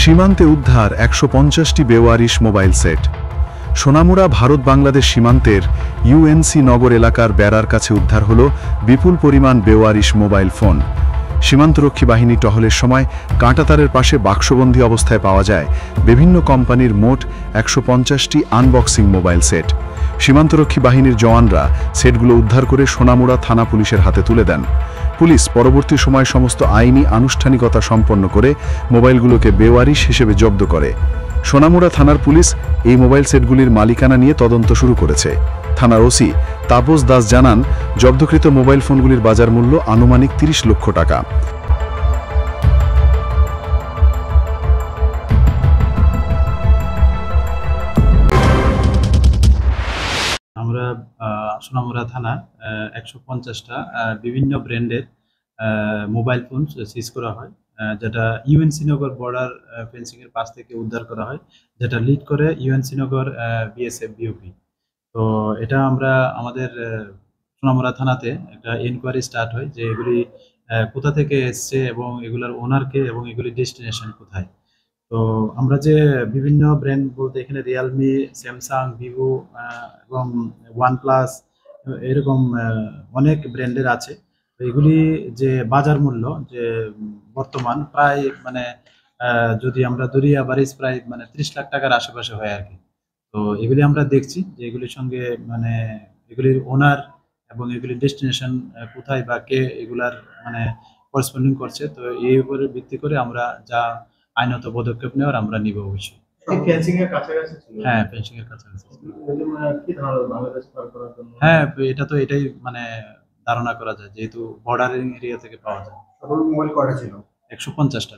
সীমান্তে উদ্ধার ১৫০টি বেওয়ারিশ mobile set. Sonamura Bharat Bangladesh সীমান্তের ইউএনসি নগর এলাকার বেড়ার কাছে উদ্ধার হল বিপুল পরিমাণ বেওয়ারিশ মোবাইল ফোন। সীমান্তরক্ষী বাহিনী টহলের সময় কাঁটাতারের পাশে বাক্সবন্দী অবস্থায় পাওয়া যায় বিভিন্ন কোম্পানির মোট ১৫০টি আনবক্সিং মোবাইল সেট। সীমান্তরক্ষী বাহিনীর জওয়ানরা সেটগুলো উদ্ধার করে সোনামুড়া থানা পুলিশের হাতে তুলে দেন। পুলিশ পরবর্তী সময় সমস্ত আইনি আনুষ্ঠানিকতা সম্পন্ন করে মোবাইলগুলোকে বেওয়ারিশ হিসেবে জব্দ করে। সোনামুড়া থানার পুলিশ এই মোবাইল সেটগুলির মালিকানা নিয়ে তদন্ত শুরু করেছে। থানার ওসি তাপস দাস জানান, জব্দকৃত মোবাইল ফোনগুলির বাজার মূল্য আনুমানিক ৩০ লক্ষ টাকা। আমরা সোনামুড়া থানা ১৫০টা বিভিন্ন ব্র্যান্ডের মোবাইল ফোন সিজ করা হয়, যেটা ইউএনসি নগর বর্ডার ফেন্সিং এর পাশ থেকে উদ্ধার করা হয়, যেটা লিড করে ইউএনসি নগর বিএসএফ বিওপি। তো এটা আমরা আমাদের সোনামুড়া থানাতে একটা এনকোয়ারি স্টার্ট হয় যে এগুলি কোথা থেকে এসছে এবং এগুলোর ওনারকে এবং এগুলি ডেস্টিনেশন কোথায়। তো আমরা যে বিভিন্ন ব্র্যান্ড বলতে এখানে রিয়েলমি, স্যামসাং, ভিভো এবং ওয়ানপ্লাস এরকম অনেক ব্র্যান্ডের আছে। তো এগুলি যে বাজার মূল্য যে বর্তমান প্রায় যদি আমরা ধরি অ্যাভারেজ প্রায় ৩০ লাখ টাকার আশেপাশে হয় আর কি। তো এগুলি আমরা দেখছি যে এগুলির সঙ্গে এগুলির ওনার এবং এগুলির ডেস্টিনেশন কোথায় বা কে এগুলার করেসপন্ডিং করছে। তো এই উপরে ভিত্তি করে আমরা যা আইনত পদক্ষেপ নেওয়ার আমরা নিব অবশ্যই। হ্যাঁ, ফেন্সিং এর কাছাকাছি। হ্যাঁ, এটা তো এটাই ধারণা করা যায়, যেহেতু বর্ডারিং এরিয়া থেকে পাওয়া যায়। ১৫০টা।